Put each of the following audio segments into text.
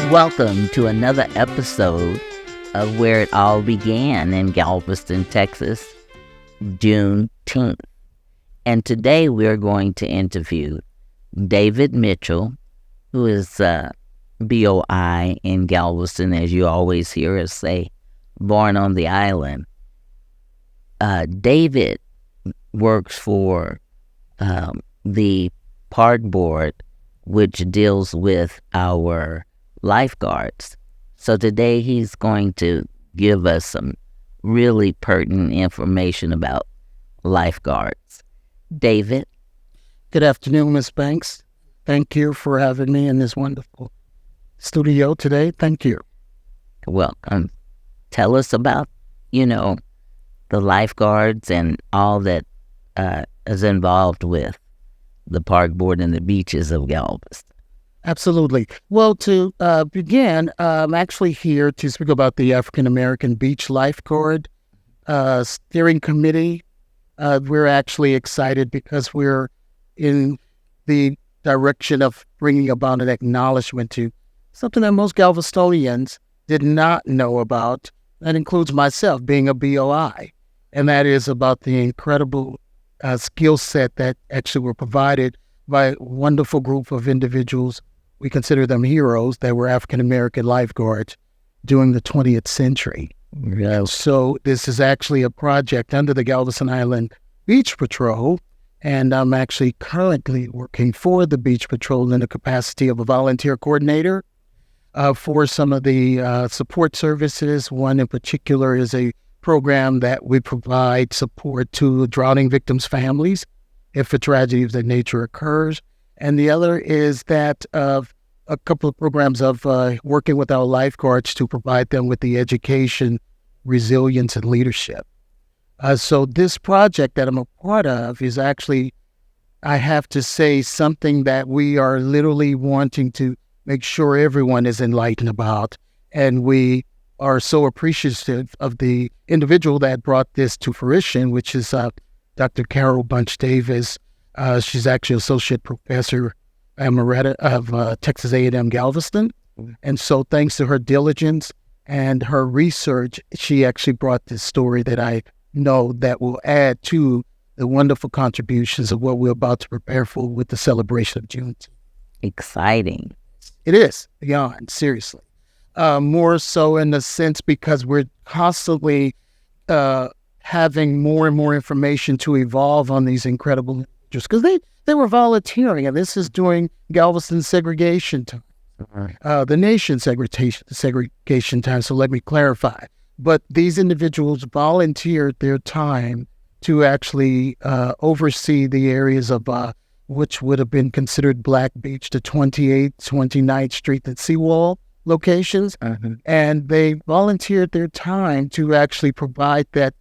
Welcome to another episode of Where It All Began in Galveston, Texas, Juneteenth. And today we're going to interview David Mitchell, who is BOI in Galveston, as you always hear us say, born on the island. David works for the Park Board, which deals with our lifeguards. So today he's going to give us some really pertinent information about lifeguards. David? Good afternoon, Ms. Banks. Thank you for having me in this wonderful studio today. Thank you. Welcome. Tell us about, the lifeguards and all that is involved with the Park Board and the beaches of Galveston. Absolutely. Well, to begin, I'm actually here to speak about the African American Beach Lifeguard Steering Committee. We're actually excited because we're in the direction of bringing about an acknowledgement to something that most Galvestonians did not know about. That includes myself being a BOI, and that is about the incredible skill set that actually were provided by a wonderful group of individuals. We consider them heroes that were African-American lifeguards during the 20th century. Yes. So this is actually a project under the Galveston Island Beach Patrol, and I'm actually currently working for the Beach Patrol in the capacity of a volunteer coordinator for some of the support services. One in particular is a program that we provide support to drowning victims' families if a tragedy of that nature occurs. And the other is that of a couple of programs of working with our lifeguards to provide them with the education, resilience, and leadership. So this project that I'm a part of is actually, I have to say, something that we are literally wanting to make sure everyone is enlightened about. And we are so appreciative of the individual that brought this to fruition, which is Dr. Carol Bunch Davis. She's actually associate professor emerita of Texas A&M Galveston. And so thanks to her diligence and her research, she actually brought this story that I know that will add to the wonderful contributions of what we're about to prepare for with the celebration of June. Exciting. It is, beyond, seriously. More so in the sense because we're constantly having more and more information to evolve on these incredible just because they were volunteering, and this is during Galveston segregation time, the nation's segregation time, so let me clarify. But these individuals volunteered their time to actually oversee the areas of which would have been considered Black Beach, the 28th, 29th Street, and Seawall locations, and they volunteered their time to actually provide that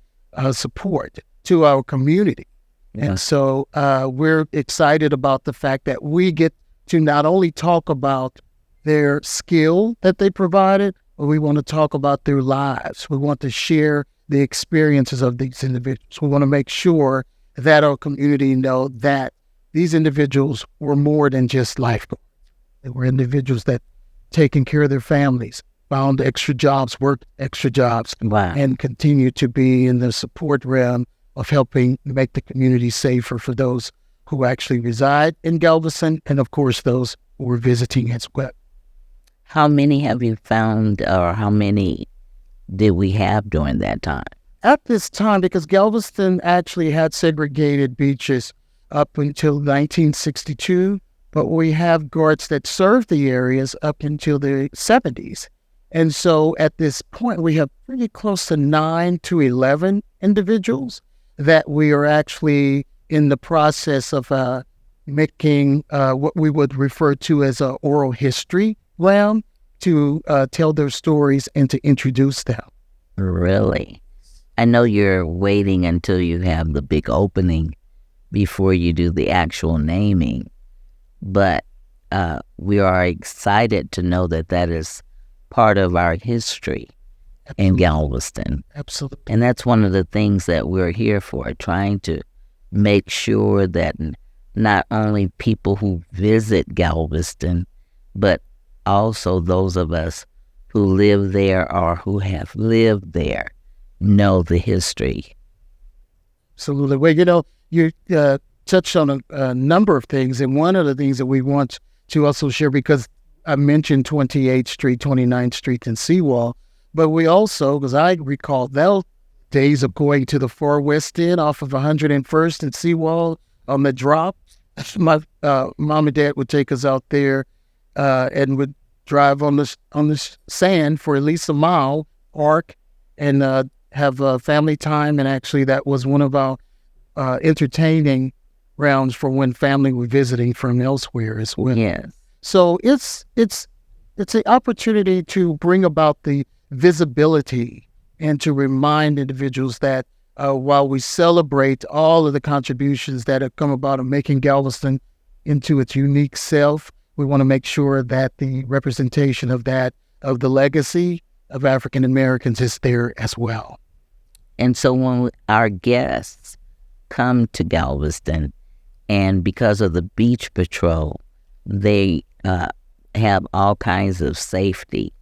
support to our community. And so we're excited about the fact that we get to not only talk about their skill that they provided, but we want to talk about their lives. We want to share the experiences of these individuals. We want to make sure that our community know that these individuals were more than just lifeguards. They were individuals that taking care of their families, found extra jobs, worked extra jobs, and continue to be in the support realm of helping make the community safer for those who actually reside in Galveston, and of course those who are visiting as well. How many have you found, or how many did we have during that time? At this time, because Galveston actually had segregated beaches up until 1962, but we have guards that serve the areas up until the 70s. And so at this point, we have pretty close to 9 to 11 individuals that we are actually in the process of making what we would refer to as an oral history round to tell their stories and to introduce them. Really? I know you're waiting until you have the big opening before you do the actual naming, but we are excited to know that that is part of our history in Galveston. Absolutely. And that's one of the things that we're here for, trying to make sure that not only people who visit Galveston, but also those of us who live there or who have lived there know the history. Absolutely. Well, you touched on a number of things, and one of the things that we want to also share, because I mentioned 28th Street, 29th Street, and Seawall, but we also, because I recall those days of going to the far west end off of 101st and Seawall on the drop. My mom and dad would take us out there and would drive on the sand for at least a mile, park, and have family time. And actually, that was one of our entertaining rounds for when family were visiting from elsewhere as well. Yes. So it's an opportunity to bring about the visibility and to remind individuals that while we celebrate all of the contributions that have come about of making Galveston into its unique self, we want to make sure that the representation of that, of the legacy of African Americans, is there as well. And so when our guests come to Galveston, and because of the beach patrol, they have all kinds of safety.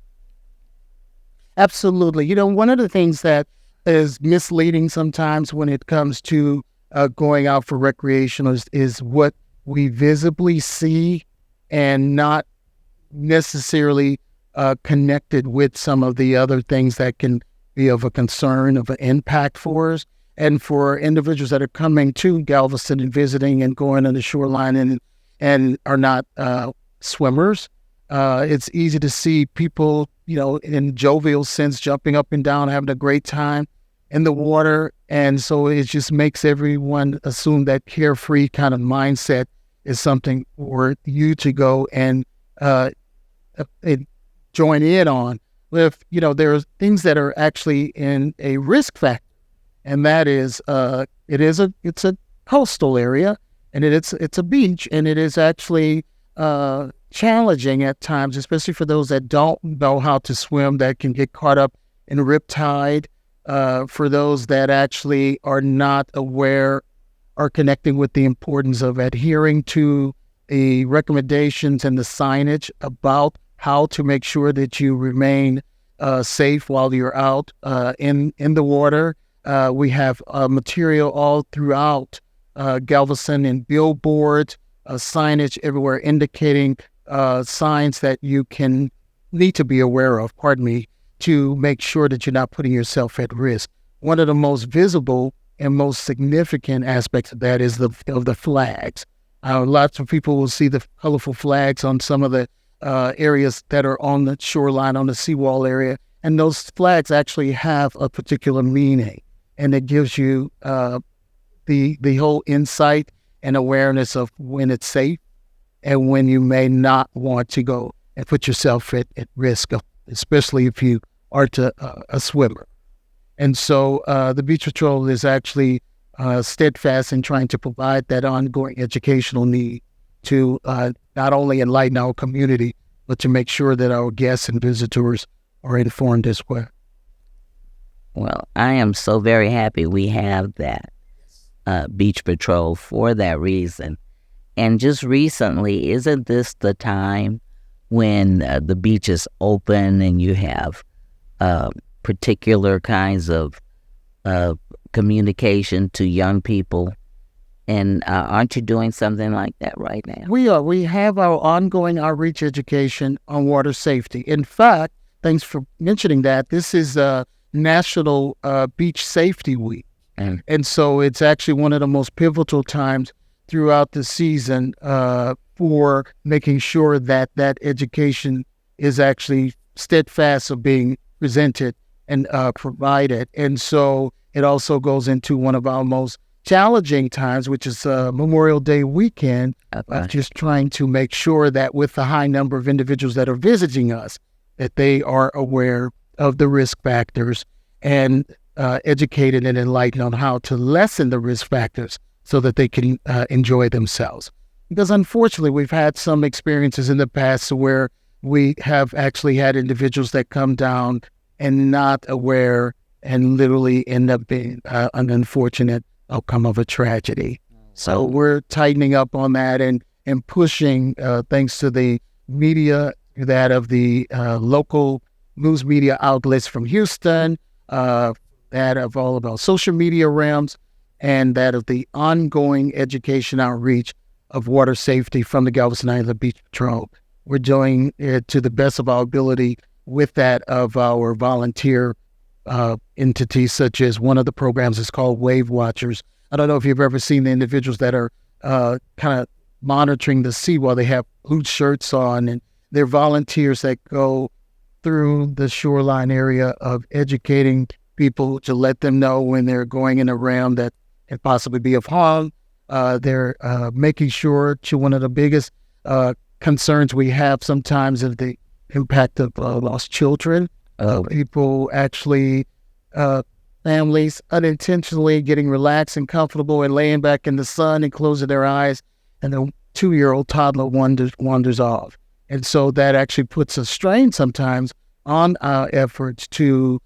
Absolutely. One of the things that is misleading sometimes when it comes to going out for recreation is what we visibly see and not necessarily connected with some of the other things that can be of a concern, of an impact for us. And for individuals that are coming to Galveston and visiting and going on the shoreline and are not swimmers, it's easy to see people, in jovial sense, jumping up and down, having a great time in the water. And so it just makes everyone assume that carefree kind of mindset is something for you to go and join in on. If, there are things that are actually in a risk factor, and that is, it's a coastal area, and it's a beach, and it is actually challenging at times, especially for those that don't know how to swim, that can get caught up in riptide. For those that actually are not aware or connecting with the importance of adhering to the recommendations and the signage about how to make sure that you remain safe while you're out in the water. We have material all throughout Galveston and billboards, signage everywhere indicating signs that you need to be aware of, to make sure that you're not putting yourself at risk. One of the most visible and most significant aspects of that is of the flags. Lots of people will see the colorful flags on some of the areas that are on the shoreline, on the Seawall area, and those flags actually have a particular meaning, and it gives you the whole insight and awareness of when it's safe and when you may not want to go and put yourself at risk, especially if you are a swimmer. And so the Beach Patrol is actually steadfast in trying to provide that ongoing educational need to not only enlighten our community, but to make sure that our guests and visitors are informed as well. Well, I am so very happy we have that Beach Patrol for that reason. And just recently, isn't this the time when the beach is open and you have particular kinds of communication to young people? And aren't you doing something like that right now? We are. We have our ongoing outreach education on water safety. In fact, thanks for mentioning that. This is National Beach Safety Week. And so it's actually one of the most pivotal times throughout the season for making sure that that education is actually steadfast of being presented and provided. And so it also goes into one of our most challenging times, which is Memorial Day weekend, just trying to make sure that with the high number of individuals that are visiting us, that they are aware of the risk factors and educated and enlightened on how to lessen the risk factors so that they can enjoy themselves. Because unfortunately, we've had some experiences in the past where we have actually had individuals that come down and not aware and literally end up being an unfortunate outcome of a tragedy. So we're tightening up on that and pushing, thanks to the media, that of the local news media outlets from Houston, that of all of our social media realms, and that of the ongoing education outreach of water safety from the Galveston Island Beach Patrol. We're doing it to the best of our ability with that of our volunteer entities, such as one of the programs is called Wave Watchers. I don't know if you've ever seen the individuals that are kind of monitoring the Seawall. They have blue shirts on, and they're volunteers that go through the shoreline area of educating people to let them know when they're going in a realm that can possibly be of harm. They're making sure to one of the biggest concerns we have sometimes is the impact of lost children. People actually, families unintentionally getting relaxed and comfortable and laying back in the sun and closing their eyes, and the 2-year-old toddler wanders off. And so that actually puts a strain sometimes on our efforts to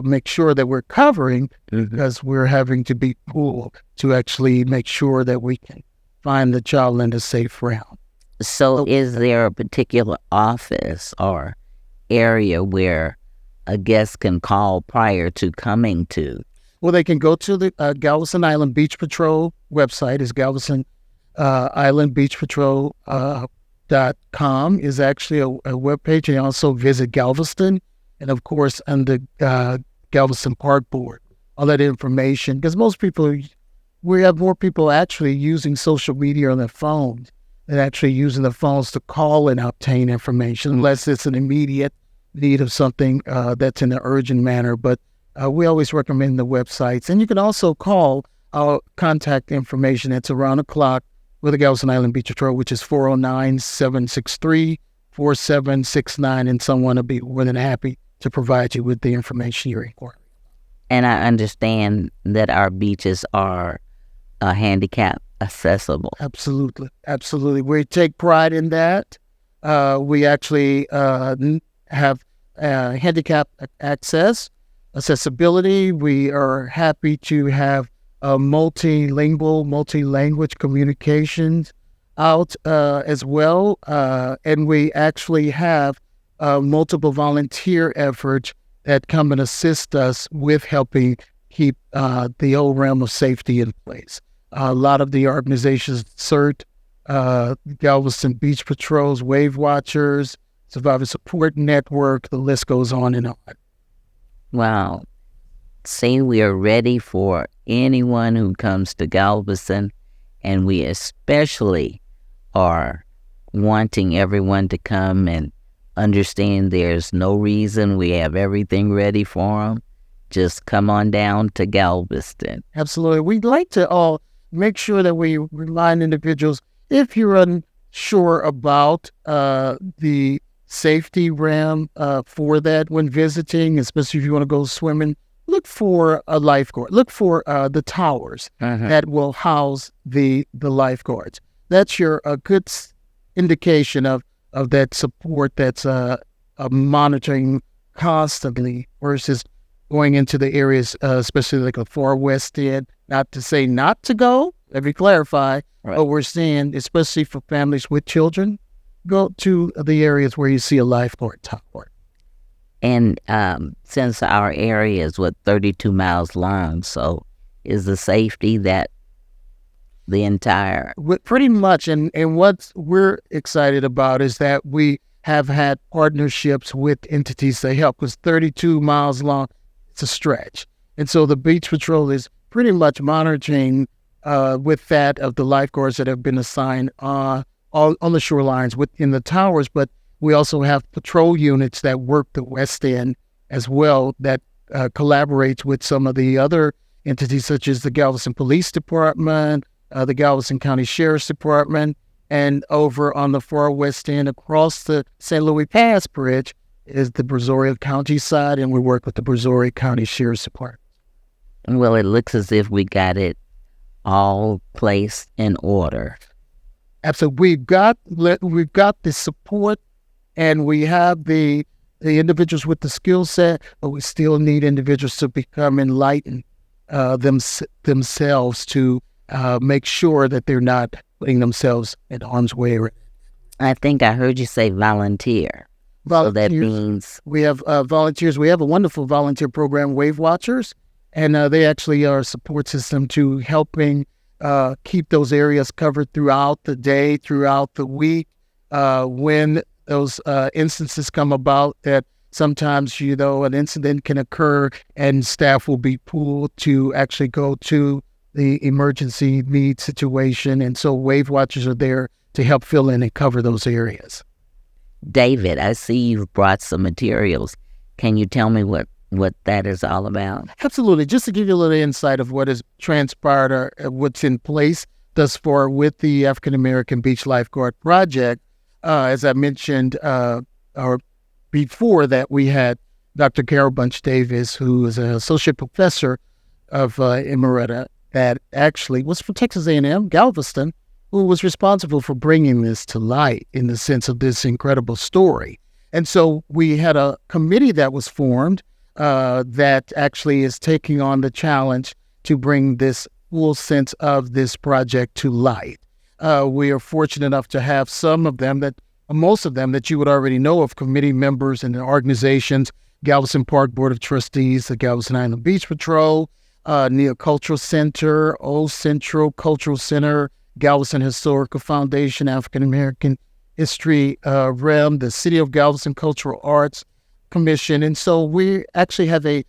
make sure that we're covering, because we're having to be pulled to actually make sure that we can find the child in a safe realm. So is there a particular office or area where a guest can call prior to coming to? Well, they can go to the Galveston Island Beach Patrol website. Is Galveston Island Beach Patrol .com is actually a webpage. And also visit Galveston, and of course on the Galveston Park Board. All that information, because we have more people actually using social media on their phones than actually using the phones to call and obtain information, unless it's an immediate need of something that's in an urgent manner. But we always recommend the websites. And you can also call our contact information. It's around the clock with the Galveston Island Beach Patrol, which is 409-763-4769, and someone will be more than happy to provide you with the information you're inquiring. And I understand that our beaches are handicap accessible. Absolutely. Absolutely. We take pride in that. We actually have handicap accessibility. We are happy to have multilingual, multi-language communications out as well. And we actually have multiple volunteer efforts that come and assist us with helping keep the whole realm of safety in place. A lot of the organizations, CERT, Galveston Beach Patrols, Wave Watchers, Survivor Support Network, the list goes on and on. Wow. See, we are ready for anyone who comes to Galveston, and we especially are wanting everyone to come and understand there's no reason. We have everything ready for them. Just come on down to Galveston. Absolutely. We'd like to all make sure that we remind individuals, if you're unsure about the safety realm for that when visiting, especially if you want to go swimming, look for a lifeguard. Look for the towers that will house the lifeguards. That's your good indication of that support that's monitoring constantly versus going into the areas, especially like the far west end. Not to say not to go, let me clarify, but we're saying, especially for families with children, go to the areas where you see a lifeguard tower. And since our area is 32 miles long, so is the safety that the entire... Pretty much, and what we're excited about is that we have had partnerships with entities that help us. 32 miles long, it's a stretch. And so the Beach Patrol is pretty much monitoring with that of the lifeguards that have been assigned on the shorelines within the towers, but we also have patrol units that work the West End as well that collaborates with some of the other entities such as the Galveston Police Department, the Galveston County Sheriff's Department, and over on the far West End across the St. Louis Pass Bridge is the Brazoria County side, and we work with the Brazoria County Sheriff's Department. Well, it looks as if we got it all placed in order. Absolutely. We've got the support, and we have the individuals with the skill set, but we still need individuals to become enlightened themselves to make sure that they're not putting themselves in harm's way. I think I heard you say volunteer. So that means we have volunteers. We have a wonderful volunteer program, Wave Watchers, and they actually are a support system to helping keep those areas covered throughout the day, throughout the week. When those instances come about that sometimes, an incident can occur and staff will be pulled to actually go to the emergency need situation. And so Wave Watchers are there to help fill in and cover those areas. David, I see you've brought some materials. Can you tell me what that is all about? Absolutely. Just to give you a little insight of what has transpired or what's in place thus far with the African American Beach Lifeguard Project. As I mentioned, or before that, we had Dr. Carol Bunch Davis, who is an associate professor of Emerita that actually was from Texas A&M, Galveston, who was responsible for bringing this to light in the sense of this incredible story. And so we had a committee that was formed that actually is taking on the challenge to bring this full sense of this project to light. We are fortunate enough to have most of them that you would already know of, committee members and organizations: Galveston Park Board of Trustees, the Galveston Island Beach Patrol, Neo Cultural Center, Old Central Cultural Center, Galveston Historical Foundation, African American History Realm, the City of Galveston Cultural Arts Commission. And so we actually have a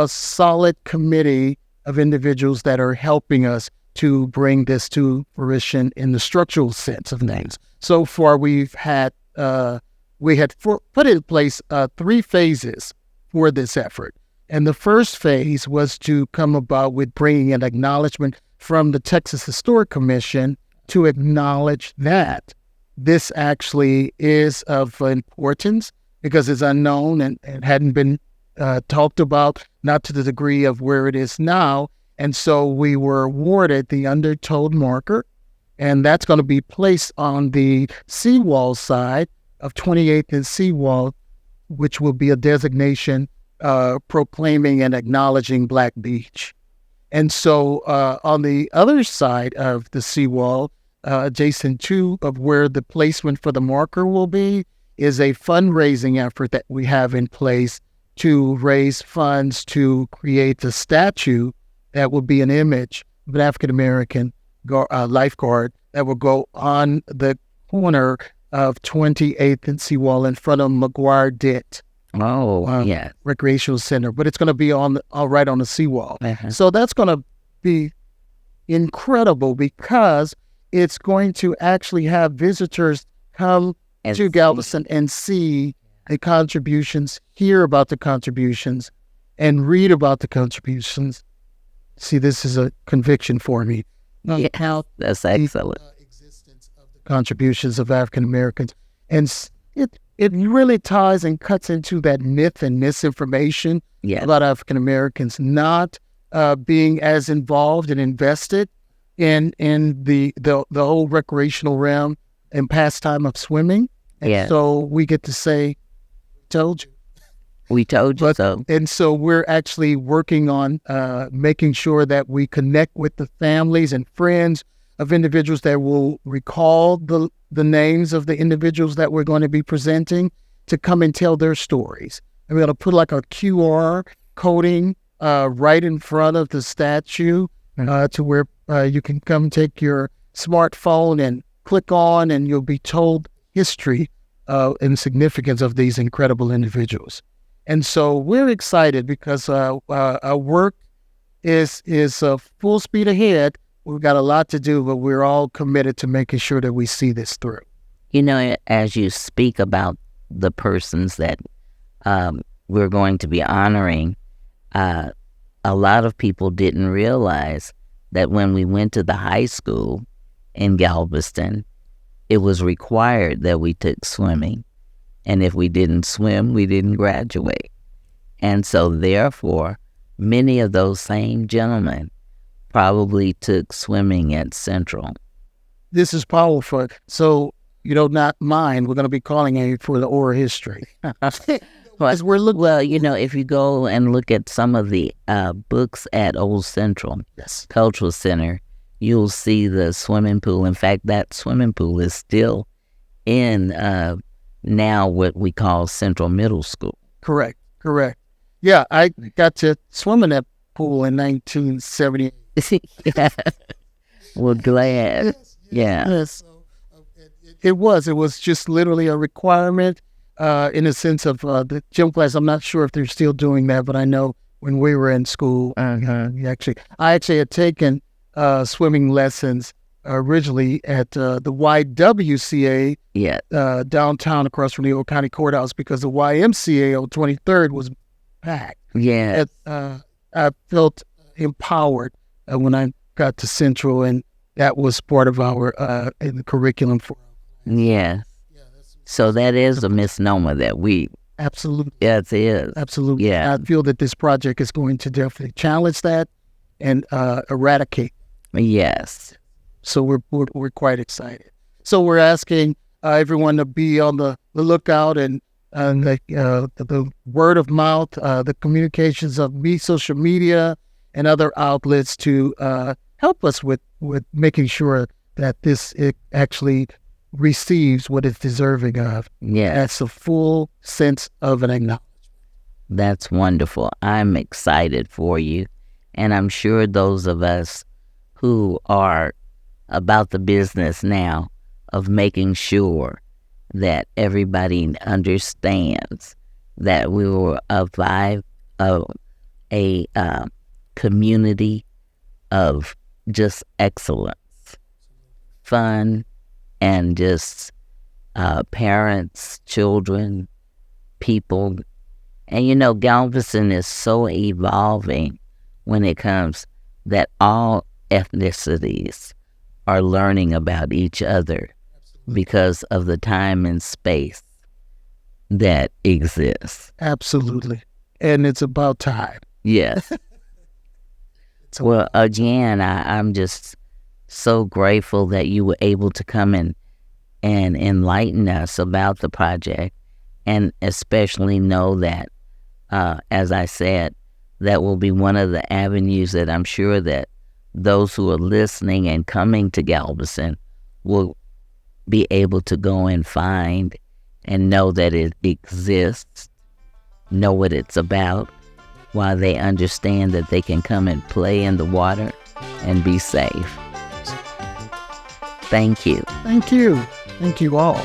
solid committee of individuals that are helping us to bring this to fruition in the structural sense of things. So far, we had put in place 3 phases for this effort. And the first phase was to come about with bringing an acknowledgement from the Texas Historic Commission to acknowledge that this actually is of importance because it's unknown and hadn't been talked about, not to the degree of where it is now. And so we were awarded the undertold marker, and that's going to be placed on the Seawall side of 28th and Seawall, which will be a designation proclaiming and acknowledging Black Beach. And so on the other side of the Seawall, adjacent to of where the placement for the marker will be, is a fundraising effort that we have in place to raise funds to create a statue that will be an image of an African-American lifeguard that will go on the corner of 28th and Seawall in front of McGuire Dent. Yeah. Recreational Center, but it's going to be right on the Seawall. Uh-huh. So that's going to be incredible because it's going to actually have visitors come to Galveston and see the contributions, hear about the contributions, and read about the contributions. See, this is a conviction for me. Yeah, that's excellent. Existence of the contributions of African Americans, and it really ties and cuts into that myth and misinformation about African Americans not being as involved and invested in the whole recreational realm and pastime of swimming. And so we get to say, "Told you." We told you so. And so we're actually working on making sure that we connect with the families and friends of individuals that will recall the names of the individuals that we're going to be presenting to come and tell their stories. And we're going to put like a QR coding right in front of the statue to where you can come take your smartphone and click on, and you'll be told history and significance of these incredible individuals. And so we're excited because our work is full speed ahead, we've got a lot to do, but we're all committed to making sure that we see this through. You know, as you speak about the persons that we're going to be honoring, a lot of people didn't realize that when we went to the high school in Galveston, it was required that we took swimming. And if we didn't swim, we didn't graduate. And so therefore, many of those same gentlemen probably took swimming at Central. This is powerful. So, you know, not mind, we're going to be calling it for the oral history. As we're looking, Well, you know, if you go and look at some of the books at Old Central yes, Cultural Center, you'll see the swimming pool. In fact, that swimming pool is still in now what we call Central Middle School. correct. Yeah, I got to swim in that pool in 1970. Yeah. Well, glad. Yeah. Yes. It was just literally a requirement in a sense of the gym class. I'm not sure if they're still doing that, but I know when we were in school, I actually had taken swimming lessons originally at the YWCA downtown across from the Old County Courthouse, because the YMCA on 23rd was packed. Yeah. I felt empowered when I got to Central, and that was part of our in the curriculum for. Yeah. So that is a misnomer that we. Absolutely. Yes, it is. Absolutely. Yeah. I feel that this project is going to definitely challenge that and eradicate. Yes. So we're quite excited. So we're asking everyone to be on the lookout, and the word of mouth, the communications of social media and other outlets to help us with making sure that it actually receives what it's deserving of. Yeah. That's a full sense of an acknowledgement. That's wonderful. I'm excited for you. And I'm sure those of us who are about the business now of making sure that everybody understands that we were a community of just excellence, fun, and just parents, children, people. And you know, Galveston is so evolving when it comes that all ethnicities are learning about each other because of the time and space that exists. Absolutely. And it's about time. Yes. Well, again, I'm just so grateful that you were able to come in and enlighten us about the project, and especially know that, as I said, that will be one of the avenues that I'm sure that those who are listening and coming to Galveston will be able to go and find and know that it exists, know what it's about, while they understand that they can come and play in the water and be safe. Thank you. Thank you. Thank you all.